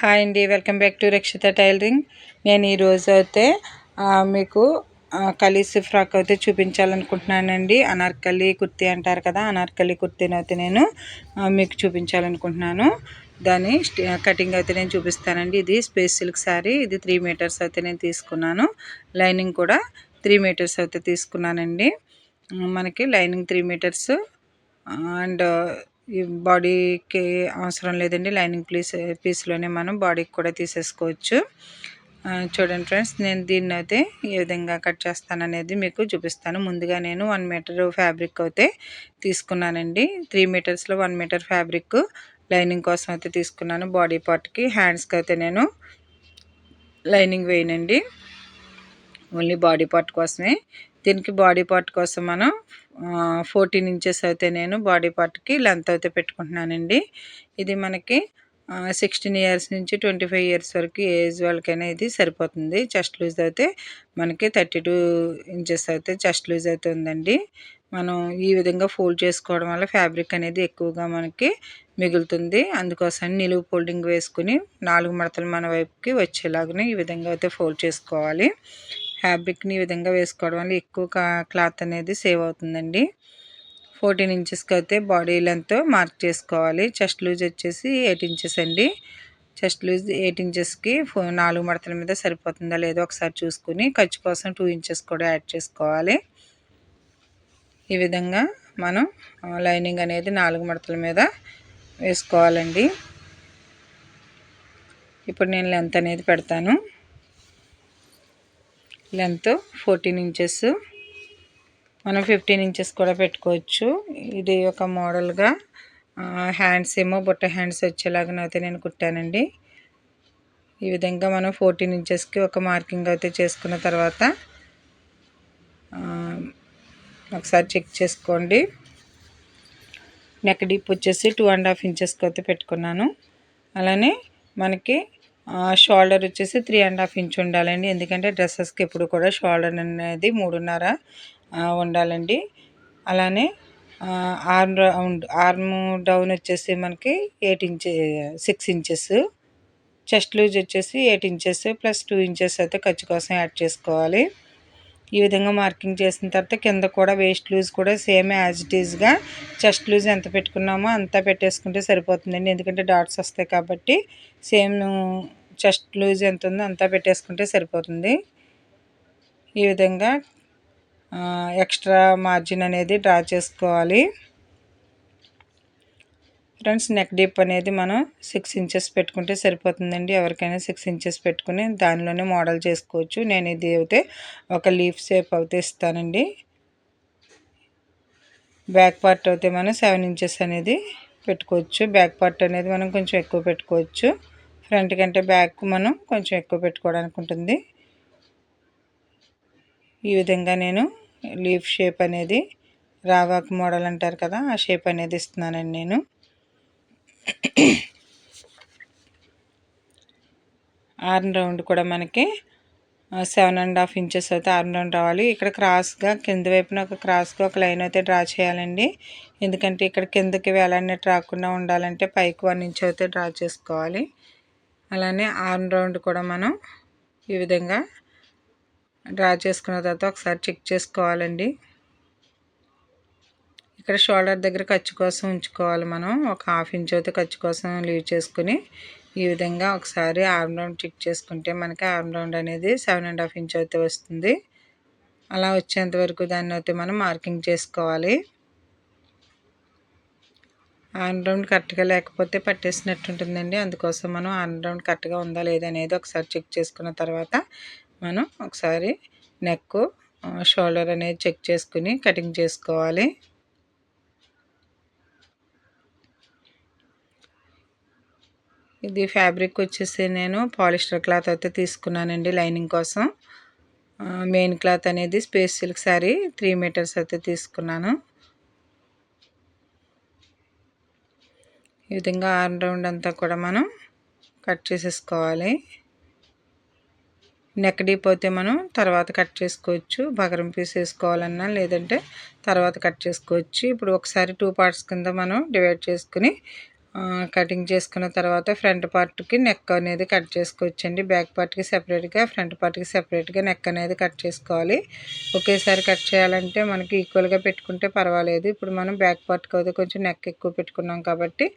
Hi అండి, welcome back to Rakshita tailoring. నేను ఈరోజు అయితే మీకు కలీస్ ఫ్రాక్ అయితే చూపించాలనుకుంటున్నానండి. అనార్కలి కుర్తీ అంటారు కదా, అనార్కలి కుర్తీని అయితే నేను మీకు చూపించాలనుకుంటున్నాను. దాని కటింగ్ అయితే నేను చూపిస్తానండి. ఇది స్పేస్ సిల్క్ శారీ, ఇది 3 మీటర్స్ అయితే నేను తీసుకున్నాను. లైనింగ్ కూడా 3 మీటర్స్ అయితే తీసుకున్నానండి. మనకి లైనింగ్ 3 మీటర్స్ అండ్ ఈ బాడీకి అవసరం లేదండి. లైనింగ్ పీస్లోనే మనం బాడీకి కూడా తీసేసుకోవచ్చు. చూడండి ఫ్రెండ్స్, నేను దీన్ని అయితే ఏ విధంగా కట్ చేస్తాననేది మీకు చూపిస్తాను. ముందుగా నేను 1 మీటర్ ఫ్యాబ్రిక్ అయితే తీసుకున్నానండి. 3 మీటర్స్లో 1 మీటర్ ఫ్యాబ్రిక్ లైనింగ్ కోసం అయితే తీసుకున్నాను. బాడీ పార్ట్కి, హ్యాండ్స్కి అయితే నేను లైనింగ్ వేయనండి, ఓన్లీ బాడీ పార్ట్ కోసమే. దీనికి బాడీ పార్ట్ కోసం మనం 14 ఇంచెస్ అయితే నేను బాడీ పార్ట్కి లెంత్ అయితే పెట్టుకుంటున్నానండి. ఇది మనకి 16 ఇయర్స్ నుంచి 25 ఇయర్స్ వరకు ఏజ్ వాళ్ళకైనా ఇది సరిపోతుంది. చెస్ట్ లూజ్ అయితే మనకి 32 ఇంచెస్ అయితే చెస్ట్ లూజ్ అయితే ఉందండి. మనం ఈ విధంగా ఫోల్డ్ చేసుకోవడం వల్ల ఫ్యాబ్రిక్ అనేది ఎక్కువగా మనకి మిగులుతుంది. అందుకోసం నిలువు ఫోల్డింగ్ వేసుకుని 4 మడతలు మన వైపుకి వచ్చేలాగానే ఈ విధంగా అయితే ఫోల్డ్ చేసుకోవాలి. ఫ్యాబ్రిక్ని ఈ విధంగా వేసుకోవడం వల్ల ఎక్కువ క్లాత్ అనేది సేవ్ అవుతుందండి. 14 ఇంచెస్కి అయితే బాడీ లెంత్ మార్క్ చేసుకోవాలి. చెస్ట్ లూజ్ వచ్చేసి 8 ఇంచెస్ అండి. చెస్ట్ లూజ్ 8 ఇంచెస్కి 4 మడతల మీద సరిపోతుందా లేదో ఒకసారి చూసుకుని ఖర్చు కోసం 2 ఇంచెస్ కూడా యాడ్ చేసుకోవాలి. ఈ విధంగా మనం లైనింగ్ అనేది 4 మడతల మీద వేసుకోవాలండి. ఇప్పుడు నేను లెంత్ అనేది పెడతాను. లెంత్ 14 ఇంచెస్, మనం 15 ఇంచెస్ కూడా పెట్టుకోవచ్చు. ఇది ఒక మోడల్గా హ్యాండ్స్ ఏమో బుట్ట హ్యాండ్స్ వచ్చేలాగానైతే నేను కుట్టానండి. ఈ విధంగా మనం 14 ఇంచెస్కి ఒక మార్కింగ్ అయితే చేసుకున్న తర్వాత ఒకసారి చెక్ చేసుకోండి. నెక్ డీప్ వచ్చేసి 2.5 ఇంచెస్కి అయితే పెట్టుకున్నాను. అలానే మనకి షోల్డర్ వచ్చేసి 3.5 ఇంచ్ ఉండాలండి. ఎందుకంటే డ్రెస్సెస్కి ఎప్పుడు కూడా షోల్డర్ అనేది 3.5 ఉండాలండి. అలానే ఆర్మ్ డౌన్ వచ్చేసి మనకి 6 ఇంచెస్. చెస్ట్ లూజ్ వచ్చేసి 8 ఇంచెస్ ప్లస్ 2 ఇంచెస్ అయితే ఖర్చు కోసం యాడ్ చేసుకోవాలి. ఈ విధంగా మార్కింగ్ చేసిన తర్వాత కింద కూడా వేస్ట్ లూజ్ కూడా సేమ్ యాజ్ ఇట్ ఈజ్గా చెస్ట్ లూజ్ ఎంత పెట్టుకున్నామో అంతా పెట్టేసుకుంటే సరిపోతుందండి. ఎందుకంటే డాట్స్ వస్తాయి కాబట్టి సేమ్ చెస్ట్ లూజ్ ఎంత ఉందో అంతా పెట్టేసుకుంటే సరిపోతుంది. ఈ విధంగా ఎక్స్ట్రా మార్జిన్ అనేది డ్రా చేసుకోవాలి. ఫ్రెండ్స్, నెక్ డీప్ అనేది మనం 6 ఇంచెస్ పెట్టుకుంటే సరిపోతుందండి. ఎవరికైనా 6 ఇంచెస్ పెట్టుకుని దానిలోనే మోడల్ చేసుకోవచ్చు. నేను ఇది అయితే ఒక లీఫ్ షేప్ అయితే ఇస్తానండి. బ్యాక్ పార్ట్ అయితే మనం 7 ఇంచెస్ అనేది పెట్టుకోవచ్చు. బ్యాక్ పార్ట్ అనేది మనం కొంచెం ఎక్కువ పెట్టుకోవచ్చు. ఫ్రంట్ కంటే బ్యాక్ మనం కొంచెం ఎక్కువ పెట్టుకోవడానికి ఉంటుంది. ఈ విధంగా నేను లీఫ్ షేప్ అనేది రావాక్ మోడల్ అంటారు కదా, ఆ షేప్ అనేది ఇస్తున్నానండి నేను. ఆర్మ్ రౌండ్ కూడా మనకి 7.5 ఇంచెస్ అయితే ఆర్మ్ రౌండ్ రావాలి. ఇక్కడ క్రాస్గా కింద వైపున ఒక క్రాస్గా ఒక లైన్ అయితే డ్రా చేయాలండి. ఎందుకంటే ఇక్కడ కిందకి వేలాడినట్టు రాకుండా ఉండాలంటే పైకి 1 ఇంచ్ అయితే డ్రా చేసుకోవాలి. అలానే ఆర్మ్ రౌండ్ కూడా మనం ఈ విధంగా డ్రా చేసుకున్న తర్వాత ఒకసారి చెక్ చేసుకోవాలండి. ఇక్కడ షోల్డర్ దగ్గర ఖర్చు కోసం ఉంచుకోవాలి. మనం ఒక 1/2 ఇంచ్ అయితే ఖర్చు కోసం లీవ్ చేసుకుని ఈ విధంగా ఒకసారి ఆర్మ్ రౌండ్ చెక్ చేసుకుంటే మనకి ఆర్మ్ రౌండ్ అనేది 7.5 ఇంచ్ అయితే వస్తుంది. అలా వచ్చేంత వరకు దాన్ని అయితే మనం మార్కింగ్ చేసుకోవాలి. ఆర్మ్ రౌండ్ కరెక్ట్గా లేకపోతే పట్టేసినట్టు ఉంటుందండి. అందుకోసం మనం ఆర్మ్ రౌండ్ కరెక్ట్గా ఉందా లేదా అనేది ఒకసారి చెక్ చేసుకున్న తర్వాత మనం ఒకసారి నెక్ షోల్డర్ అనేది చెక్ చేసుకుని కటింగ్ చేసుకోవాలి. ఇది ఫ్యాబ్రిక్ వచ్చేసి నేను పాలిస్టర్ క్లాత్ అయితే తీసుకున్నానండి లైనింగ్ కోసం. మెయిన్ క్లాత్ అనేది స్పేస్ సిల్క్ శారీ 3 మీటర్స్ అయితే తీసుకున్నాను. ఈ విధంగా ఆర్మ్ రౌండ్ అంతా కూడా మనం కట్ చేసేసుకోవాలి. నెక్ డీప్ అయితే మనం తర్వాత కట్ చేసుకోవచ్చు. బగరం పీస్ వేసుకోవాలన్నా లేదంటే తర్వాత కట్ చేసుకోవచ్చు. ఇప్పుడు ఒకసారి 2 పార్ట్స్ కింద మనం డివైడ్ చేసుకుని కటింగ్ చేసుకున్న తర్వాత ఫ్రంట్ పార్ట్కి నెక్ అనేది కట్ చేసుకోవచ్చండి. బ్యాక్ పార్ట్కి సెపరేట్గా, ఫ్రంట్ పార్ట్కి సెపరేట్గా నెక్ అనేది కట్ చేసుకోవాలి. ఒకేసారి కట్ చేయాలంటే మనకి ఈక్వల్గా పెట్టుకుంటే పర్వాలేదు. ఇప్పుడు మనం బ్యాక్ పార్ట్కి అయితే కొంచెం నెక్ ఎక్కువ పెట్టుకున్నాం కాబట్టి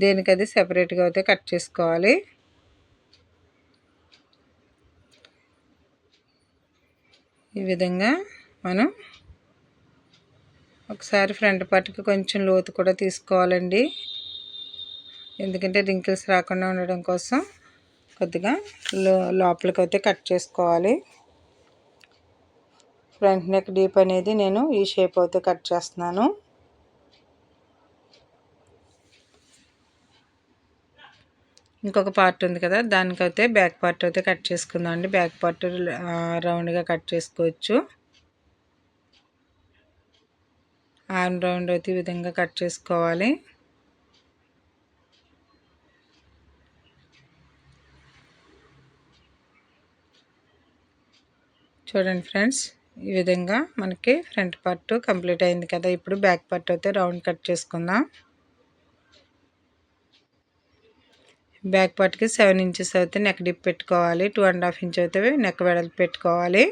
దేనికది సెపరేట్గా అయితే కట్ చేసుకోవాలి. ఈ విధంగా మనం ఒకసారి ఫ్రంట్ పార్ట్కి కొంచెం లోతు కూడా తీసుకోవాలండి. ఎందుకంటే రింకిల్స్ రాకుండా ఉండడం కోసం కొద్దిగా లోపలికి అయితే కట్ చేసుకోవాలి. ఫ్రంట్ నెక్ డీప్ అనేది నేను ఈ షేప్ అయితే కట్ చేస్తున్నాను. ఇంకొక పార్ట్ ఉంది కదా, దానికైతే బ్యాక్ పార్ట్ అయితే కట్ చేసుకుందాం అండి. బ్యాక్ పార్ట్ రౌండ్గా కట్ చేసుకోవచ్చు. ఆర్మ్ రౌండ్ అయితే ఈ విధంగా కట్ చేసుకోవాలి. చూడండి ఫ్రెండ్స్, ఈ విధంగా మనకి ఫ్రంట్ పార్ట్ కంప్లీట్ అయింది కదా. ఇప్పుడు బ్యాక్ పార్ట్ అయితే రౌండ్ కట్ చేసుకుందాం. బ్యాక్ పార్ట్కి 7 ఇంచెస్ అయితే నెక్ డిప్ పెట్టుకోవాలి. 2.5 ఇంచ్ అయితే నెక్ వెడల్పు పెట్టుకోవాలి.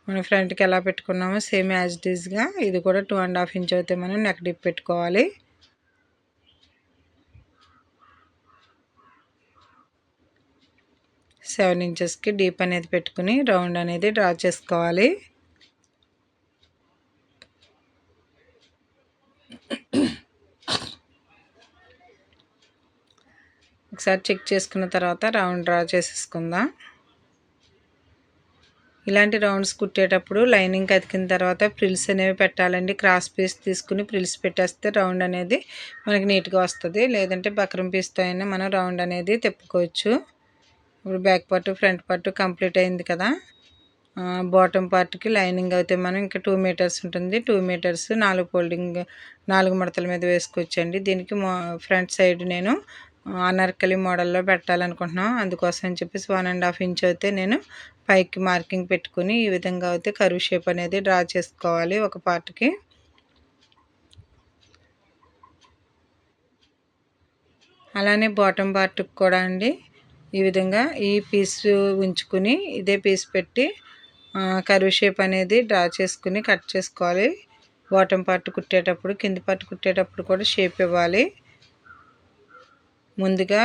మనం ఫ్రంట్కి ఎలా పెట్టుకున్నామో సేమ్ యాజ్ ఇట్ ఈస్గా ఇది కూడా 2.5 ఇంచ్ అయితే మనం నెక్ డిప్ పెట్టుకోవాలి. సెవెన్ ఇంచెస్కి డీప్ అనేది పెట్టుకుని రౌండ్ అనేది డ్రా చేసుకోవాలి. ఒకసారి చెక్ చేసుకున్న తర్వాత రౌండ్ డ్రా చేసేసుకుందాం. ఇలాంటి రౌండ్స్ కుట్టేటప్పుడు లైనింగ్ అతికిన తర్వాత ఫ్రిల్స్ అనేవి పెట్టాలండి. క్రాస్ పీస్ తీసుకుని ఫ్రిల్స్ పెట్టేస్తే రౌండ్ అనేది మనకి నీట్గా వస్తుంది. లేదంటే బక్రం పీస్తో అయినా మనం రౌండ్ అనేది తిప్పుకోవచ్చు. ఇప్పుడు back part front part complete అయింది కదా. బాటమ్ పార్ట్కి లైనింగ్ అయితే మనం ఇంకా 2 మీటర్స్ ఉంటుంది. 2 మీటర్స్ 4 ఫోల్డింగ్ 4 మడతల మీద వేసుకోవచ్చండి. దీనికి ఫ్రంట్ సైడ్ నేను అనార్కలి మోడల్లో పెట్టాలనుకుంటున్నాను. అందుకోసం అని చెప్పేసి 1.5 ఇంచ్ అయితే నేను పైకి మార్కింగ్ పెట్టుకుని ఈ విధంగా అయితే కర్వ్ షేప్ అనేది డ్రా చేసుకోవాలి ఒక పార్ట్కి. అలానే బాటమ్ పార్ట్కి కూడా అండి ఈ విధంగా ఈ పీస్ ఉంచుకుని ఇదే పీస్ పెట్టి కర్వ్ షేప్ అనేది డ్రా చేసుకుని కట్ చేసుకోవాలి. బాటమ్ పార్ట్ కుట్టేటప్పుడు కింది పార్ట్ కుట్టేటప్పుడు కూడా షేప్ ఇవ్వాలి. ముందుగా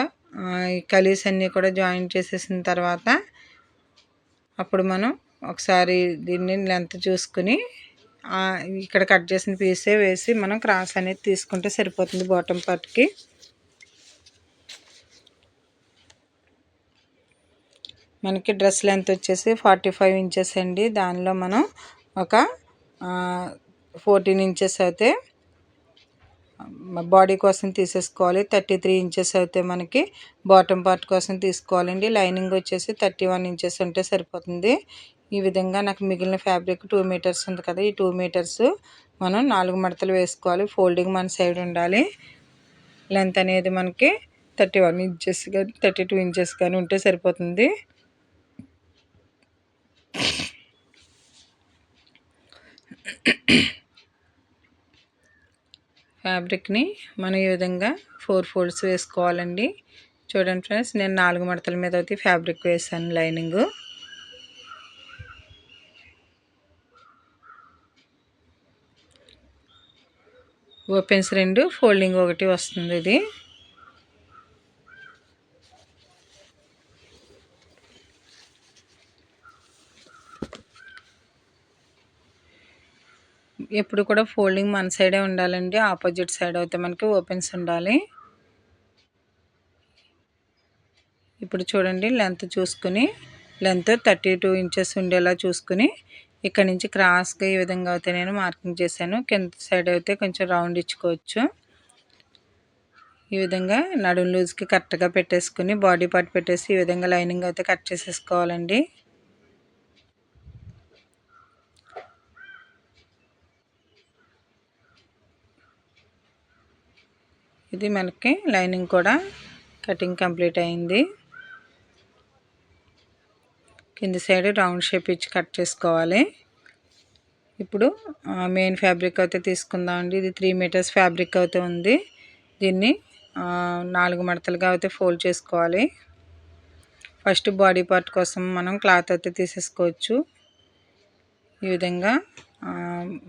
ఈ కలీస్ అన్నీ కూడా జాయిన్ చేసేసిన తర్వాత అప్పుడు మనం ఒకసారి దీన్ని లెంత్ చూసుకుని ఇక్కడ కట్ చేసిన పీసే వేసి మనం క్రాస్ అనేది తీసుకుంటే సరిపోతుంది. బాటమ్ పార్ట్కి మనకి డ్రెస్ లెంత్ వచ్చేసి 45 ఇంచెస్ అండి. దానిలో మనం ఒక 14 ఇంచెస్ అయితే బాడీ కోసం తీసేసుకోవాలి. 33 ఇంచెస్ అయితే మనకి బాటమ్ పార్ట్ కోసం తీసుకోవాలండి. లైనింగ్ వచ్చేసి 31 ఇంచెస్ ఉంటే సరిపోతుంది. ఈ విధంగా నాకు మిగిలిన ఫ్యాబ్రిక్ 2 మీటర్స్ ఉంది కదా, ఈ 2 మీటర్స్ మనం 4 మడతలు వేసుకోవాలి. ఫోల్డింగ్ మన సైడ్ ఉండాలి. లెంత్ అనేది మనకి 31 ఇంచెస్ కానీ 32 ఇంచెస్ కానీ ఉంటే సరిపోతుంది. ఫ్యాబ్రిక్ని మనం ఈ విధంగా 4 ఫోల్డ్స్ వేసుకోవాలండి. చూడండి ఫ్రెండ్స్, నేను 4 మడతల మీద అయితే ఫ్యాబ్రిక్ వేసాను. లైనింగ్ ఓపెన్స్ 2 ఫోల్డింగ్ 1 వస్తుంది. ఇది ఎప్పుడు కూడా ఫోల్డింగ్ మన సైడే ఉండాలండి. ఆపోజిట్ సైడ్ అయితే మనకి ఓపెన్స్ ఉండాలి. ఇప్పుడు చూడండి, లెంత్ చూసుకుని లెంత్ 32 ఇంచెస్ ఉండేలా చూసుకుని ఇక్కడ నుంచి క్రాస్గా ఈ విధంగా అయితే నేను మార్కింగ్ చేశాను. కింద సైడ్ అయితే కొంచెం రౌండ్ ఇచ్చుకోవచ్చు. ఈ విధంగా నడుం లూజ్కి కరెక్ట్గా పెట్టేసుకుని బాడీ పార్ట్ పెట్టేసి ఈ విధంగా లైనింగ్ అయితే కట్ చేసేసుకోవాలండి. ఇది మనకి లైనింగ్ కూడా కటింగ్ కంప్లీట్ అయింది. కింది సైడ్ రౌండ్ షేప్ ఇచ్చి కట్ చేసుకోవాలి. ఇప్పుడు మెయిన్ ఫ్యాబ్రిక్ అయితే తీసుకుందామండి. ఇది 3 మీటర్స్ ఫ్యాబ్రిక్ అయితే ఉంది. దీన్ని 4 మడతలుగా అయితే ఫోల్డ్ చేసుకోవాలి. ఫస్ట్ బాడీ పార్ట్ కోసం మనం క్లాత్ అయితే తీసేసుకోవచ్చు. ఈ విధంగా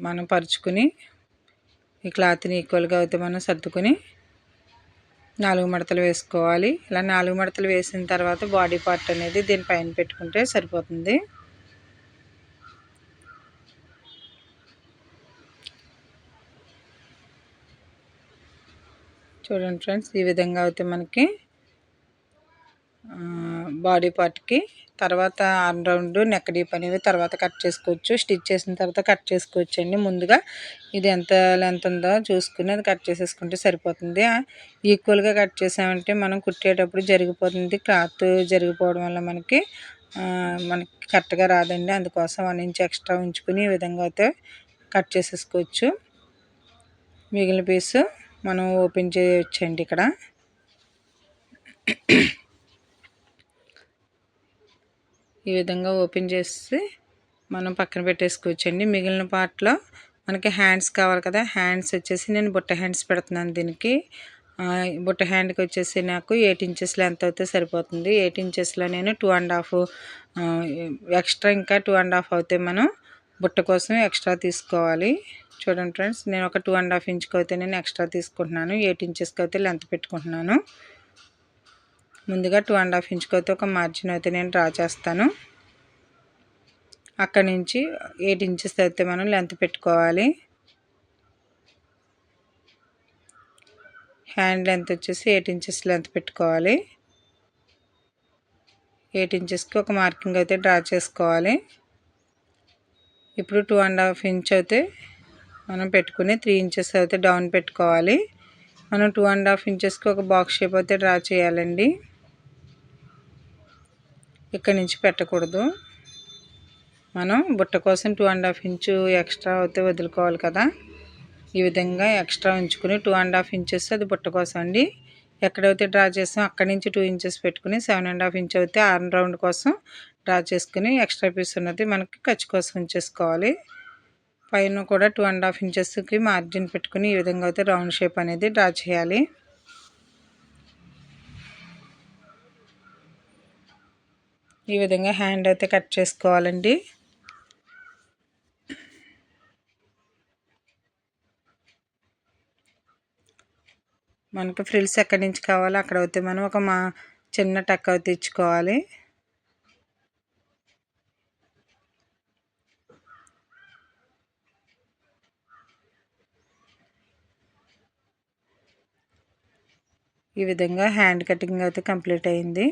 మనం పరుచుకుని ఈ క్లాత్ని ఈక్వల్గా అయితే మనం సర్దుకొని 4 మడతలు వేసుకోవాలి. ఇలా 4 మడతలు వేసిన తర్వాత బాడీ పార్ట్ అనేది దీనిపైన పెట్టుకుంటే సరిపోతుంది. చూడండి ఫ్రెండ్స్, ఈ విధంగా అయితే మనకి బాడీ పార్ట్కి తర్వాత ఆర్మ్ రౌండ్ నెక్ డీప్ అనేవి తర్వాత కట్ చేసుకోవచ్చు. స్టిచ్ చేసిన తర్వాత కట్ చేసుకోవచ్చు అండి. ముందుగా ఇది ఎంత లెంత్ ఉందో చూసుకుని అది కట్ చేసేసుకుంటే సరిపోతుంది. ఈక్వల్గా కట్ చేసామంటే మనం కుట్టేటప్పుడు జరిగిపోతుంది. క్లాత్ జరిగిపోవడం వల్ల మనకి కరెక్ట్గా రాదండి. అందుకోసం 1 ఇంచ్ ఎక్స్ట్రా ఉంచుకుని ఈ విధంగా అయితే కట్ చేసేసుకోవచ్చు. మిగిలిన పీసు మనం ఓపెన్ చేయొచ్చండి. ఇక్కడ ఈ విధంగా ఓపెన్ చేసి మనం పక్కన పెట్టేసుకోవచ్చండి. మిగిలిన పార్ట్లో మనకి హ్యాండ్స్ కావాలి కదా, హ్యాండ్స్ వచ్చేసి నేను బుట్ట హ్యాండ్స్ పెడుతున్నాను. దీనికి బుట్ట హ్యాండ్కి వచ్చేసి నాకు 8 ఇంచెస్ లెంత్ అయితే సరిపోతుంది. 8 ఇంచెస్లో నేను 2.5 ఎక్స్ట్రా ఇంకా 2.5 అయితే మనం బుట్ట కోసం ఎక్స్ట్రా తీసుకోవాలి. చూడండి ఫ్రెండ్స్, నేను ఒక 2.5 ఇంచ్కి అయితే నేను ఎక్స్ట్రా తీసుకుంటున్నాను. 8 ఇంచెస్కి అయితే లెంత్ పెట్టుకుంటున్నాను. ముందుగా 2.5 ఇంచ్కి అయితే ఒక మార్జిన్ అయితే నేను డ్రా చేస్తాను. అక్కడి నుంచి 8 ఇంచెస్ అయితే మనం లెంత్ పెట్టుకోవాలి. హ్యాండ్ లెంత్ వచ్చేసి 8 ఇంచెస్ లెంత్ పెట్టుకోవాలి. 8 ఇంచెస్కి ఒక మార్కింగ్ అయితే డ్రా చేసుకోవాలి. ఇప్పుడు 2.5 ఇంచ్ అయితే మనం పెట్టుకుని 3 ఇంచెస్ అయితే డౌన్ పెట్టుకోవాలి. మనం 2.5 ఇంచెస్కి ఒక బాక్స్ షేప్ అయితే డ్రా చేయాలండి. ఇక్కడి నుంచి పెట్టకూడదు. మనం బుట్ట కోసం 2.5 ఇంచు ఎక్స్ట్రా అయితే వదులుకోవాలి కదా. ఈ విధంగా ఎక్స్ట్రా ఉంచుకుని 2.5 ఇంచెస్ అది బుట్ట కోసం అండి. ఎక్కడైతే డ్రా చేసాం అక్కడి నుంచి 2 ఇంచెస్ పెట్టుకుని 7.5 ఇంచ్ అయితే ఆర్మ్ రౌండ్ కోసం డ్రా చేసుకుని ఎక్స్ట్రా పీస్ ఉన్నది మనకి ఖర్చు కోసం ఉంచేసుకోవాలి. పైన కూడా 2.5 ఇంచెస్కి మార్జిన్ పెట్టుకుని ఈ విధంగా అయితే రౌండ్ షేప్ అనేది డ్రా చేయాలి. ఈ విధంగా హ్యాండ్ అయితే కట్ చేసుకోవాలండి. మనకు ఫ్రిల్స్ ఎక్కడి నుంచి కావాలో అక్కడ అయితే మనం ఒక చిన్న టక్ అయితే ఇచ్చుకోవాలి. ఈ విధంగా హ్యాండ్ కటింగ్ అయితే కంప్లీట్ అయింది.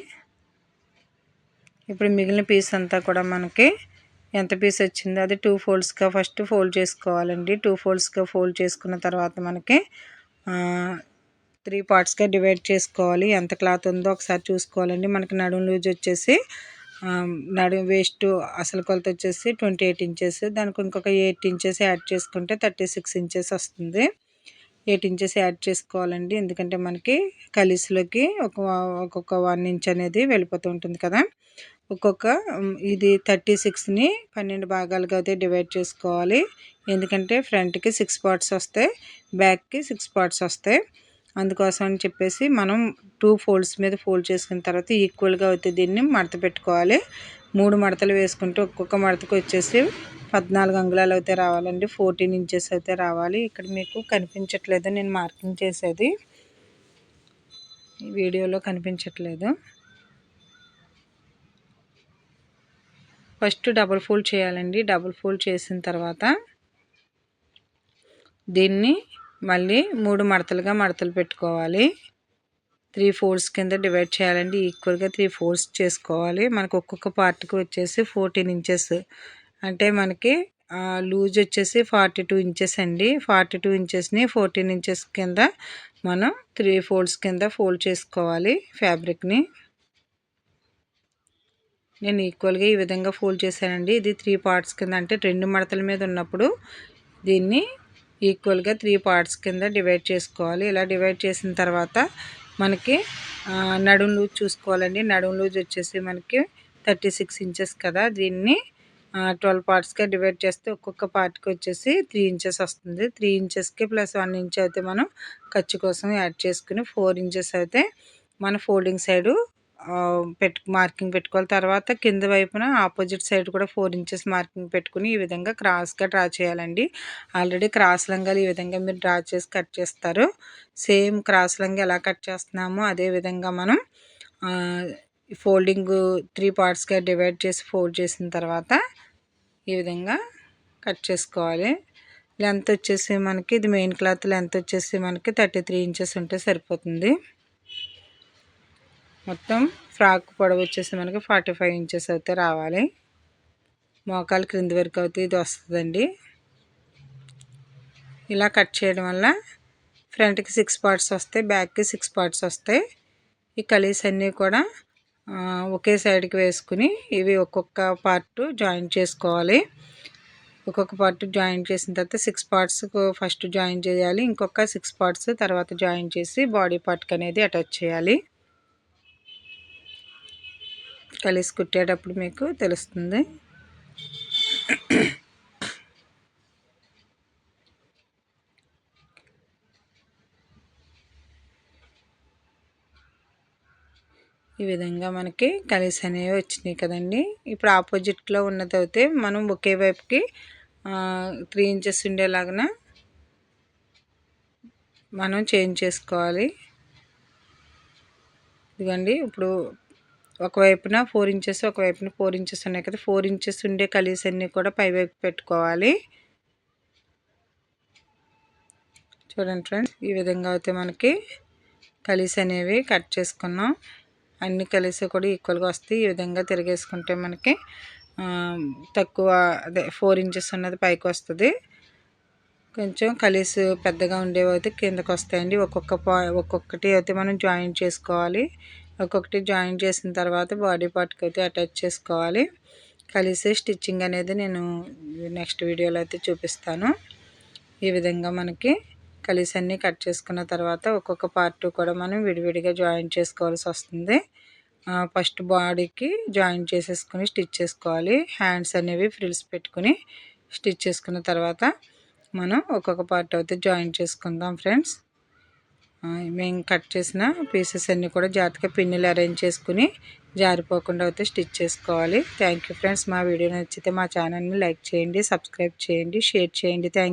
ఇప్పుడు మిగిలిన పీస్ అంతా కూడా మనకి ఎంత పీస్ వచ్చిందో అది 2 ఫోల్డ్స్గా ఫస్ట్ ఫోల్డ్ చేసుకోవాలండి. 2 ఫోల్డ్స్గా ఫోల్డ్ చేసుకున్న తర్వాత మనకి 3 పార్ట్స్గా డివైడ్ చేసుకోవాలి. ఎంత క్లాత్ ఉందో ఒకసారి చూసుకోవాలండి. మనకి నడుము లూజ్ వచ్చేసి వేస్ట్ అసలు కొలత వచ్చేసి 28 ఇంచెస్. దానికి ఇంకొక 8 ఇంచెస్ యాడ్ చేసుకుంటే 36 ఇంచెస్ వస్తుంది. 8 ఇంచెస్ యాడ్ చేసుకోవాలండి. ఎందుకంటే మనకి కలిసిలోకి ఒక్కొక్క 1 ఇంచ్ అనేది వెళ్ళిపోతూ ఉంటుంది కదా. ఇది 36ని 12 భాగాలుగా అయితే డివైడ్ చేసుకోవాలి. ఎందుకంటే ఫ్రంట్కి 6 పార్ట్స్ వస్తాయి, బ్యాక్కి 6 పార్ట్స్ వస్తాయి. అందుకోసం అని చెప్పేసి మనం 2 ఫోల్డ్స్ మీద ఫోల్డ్ చేసుకున్న తర్వాత ఈక్వల్గా అయితే దీన్ని మడత పెట్టుకోవాలి. 3 మడతలు వేసుకుంటే ఒక్కొక్క మడతకు వచ్చేసి 14 అంగుళాలు అయితే రావాలండి. 14 ఇంచెస్ అయితే రావాలి. ఇక్కడ మీకు కనిపించట్లేదు, నేను మార్కింగ్ చేసేది వీడియోలో కనిపించట్లేదు. ఫస్ట్ డబుల్ ఫోల్డ్ చేయాలండి. డబుల్ ఫోల్డ్ చేసిన తర్వాత దీన్ని మళ్ళీ 3 మడతలుగా మడతలు పెట్టుకోవాలి. 3 ఫోల్డ్స్ కింద డివైడ్ చేయాలండి. ఈక్వల్గా 3 ఫోల్డ్స్ చేసుకోవాలి. మనకు ఒక్కొక్క పార్ట్కి వచ్చేసి 14 ఇంచెస్ అంటే మనకి లూజ్ వచ్చేసి 42 ఇంచెస్ అండి. 42 ఇంచెస్ని 14 ఇంచెస్ కింద మనం 3 ఫోల్డ్స్ కింద ఫోల్డ్ చేసుకోవాలి ఫ్యాబ్రిక్ని. నేను ఈక్వల్గా ఈ విధంగా ఫోల్డ్ చేశానండి. ఇది 3 పార్ట్స్ కింద అంటే 2 మడతల మీద ఉన్నప్పుడు దీన్ని ఈక్వల్గా 3 పార్ట్స్ కింద డివైడ్ చేసుకోవాలి. ఇలా డివైడ్ చేసిన తర్వాత మనకి నడుం లూజ్ చూసుకోవాలండి. నడుం లూజ్ వచ్చేసి మనకి 36 ఇంచెస్ కదా. దీన్ని 12 పార్ట్స్గా డివైడ్ చేస్తే ఒక్కొక్క పార్ట్కి వచ్చేసి 3 ఇంచెస్ వస్తుంది. 3 ఇంచెస్కి ప్లస్ 1 ఇంచ్ అయితే మనం ఖర్చు కోసం యాడ్ చేసుకుని 4 ఇంచెస్ అయితే మన ఫోల్డింగ్ సైడు మార్కింగ్ పెట్టుకోవాలి. తర్వాత కింద వైపున ఆపోజిట్ సైడ్ కూడా 4 ఇంచెస్ మార్కింగ్ పెట్టుకుని ఈ విధంగా క్రాస్గా డ్రా చేయాలండి. ఆల్రెడీ క్రాస్ లంగాలు ఈ విధంగా మీరు డ్రా చేసి కట్ చేస్తారు. సేమ్ క్రాస్ లంగా ఎలా కట్ చేస్తున్నామో అదే విధంగా మనం ఫోల్డింగ్ 3 పార్ట్స్గా డివైడ్ చేసి ఫోల్డ్ చేసిన తర్వాత ఈ విధంగా కట్ చేసుకోవాలి. లెంత్ వచ్చేసి మనకి ఇది మెయిన్ క్లాత్ లెంత్ వచ్చేసి మనకి 33 ఇంచెస్ ఉంటే సరిపోతుంది. మొత్తం ఫ్రాక్ పొడవు వచ్చేసి మనకి 45 ఇంచెస్ అయితే రావాలి. మోకాలు క్రింది వరకు అయితే ఇది వస్తుందండి. ఇలా కట్ చేయడం వల్ల ఫ్రంట్కి 6 పార్ట్స్ వస్తాయి, బ్యాక్కి 6 పార్ట్స్ వస్తాయి. ఈ కలీస్ అన్నీ కూడా ఒకే సైడ్కి వేసుకుని ఇవి ఒక్కొక్క పార్ట్ జాయిన్ చేసుకోవాలి. ఒక్కొక్క పార్ట్ జాయిన్ చేసిన తర్వాత 6 పార్ట్స్ ఫస్ట్ జాయిన్ చేయాలి. ఇంకొక 6 పార్ట్స్ తర్వాత జాయిన్ చేసి బాడీ పార్ట్కి అనేది అటాచ్ చేయాలి. కలీస్ కుట్టేటప్పుడు మీకు తెలుస్తుంది. ఈ విధంగా మనకి కలీస్ అనేవి వచ్చినాయి కదండి. ఇప్పుడు ఆపోజిట్లో ఉన్నది అయితే మనం ఒకే వైపుకి 3 ఇంచెస్ ఉండేలాగా మనం చేంజ్ చేసుకోవాలి. ఇదిగోండి ఇప్పుడు ఒకవైపున 4 ఇంచెస్ ఒకవైపున 4 ఇంచెస్ ఉన్నాయి కదా. 4 ఇంచెస్ ఉండే కలీస్ అన్నీ కూడా పైవైపు పెట్టుకోవాలి. చూడండి ఫ్రెండ్స్, ఈ విధంగా అయితే మనకి కలీస్ అనేవి కట్ చేసుకున్నాం. అన్ని కలీస్ కూడా ఈక్వల్గా వస్తాయి. ఈ విధంగా తిరిగేసుకుంటే మనకి తక్కువ అదే 4 ఇంచెస్ ఉన్నది పైకి వస్తుంది. కొంచెం కలీస్ పెద్దగా ఉండేవి అయితే కిందకు వస్తాయండి. ఒక్కొక్కటి అయితే మనం జాయిన్ చేసుకోవాలి. ఒక్కొక్కటి జాయిన్ చేసిన తర్వాత బాడీ పార్ట్కి అయితే అటాచ్ చేసుకోవాలి. కలీస్ స్టిచ్చింగ్ అనేది నేను నెక్స్ట్ వీడియోలో అయితే చూపిస్తాను. ఈ విధంగా మనకి కలీస్ అన్నీ కట్ చేసుకున్న తర్వాత ఒక్కొక్క పార్ట్ కూడా మనం విడివిడిగా జాయిన్ చేసుకోవాల్సి వస్తుంది. ఫస్ట్ బాడీకి జాయిన్ చేసేసుకుని స్టిచ్ చేసుకోవాలి. హ్యాండ్స్ అనేవి ఫ్రిల్స్ పెట్టుకుని స్టిచ్ చేసుకున్న తర్వాత మనం ఒక్కొక్క పార్ట్ అయితే జాయిన్ చేసుకుందాం ఫ్రెండ్స్. మేము కట్ చేసిన పీసెస్ అన్నీ కూడా జాగ్రత్తగా పిన్నులు అరేంజ్ చేసుకుని జారిపోకుండా అయితే స్టిచ్ చేసుకోవాలి. Thank you friends. మా వీడియో నచ్చితే మా ఛానల్ని లైక్ చేయండి, సబ్స్క్రైబ్ చేయండి, షేర్ చేయండి. థ్యాంక్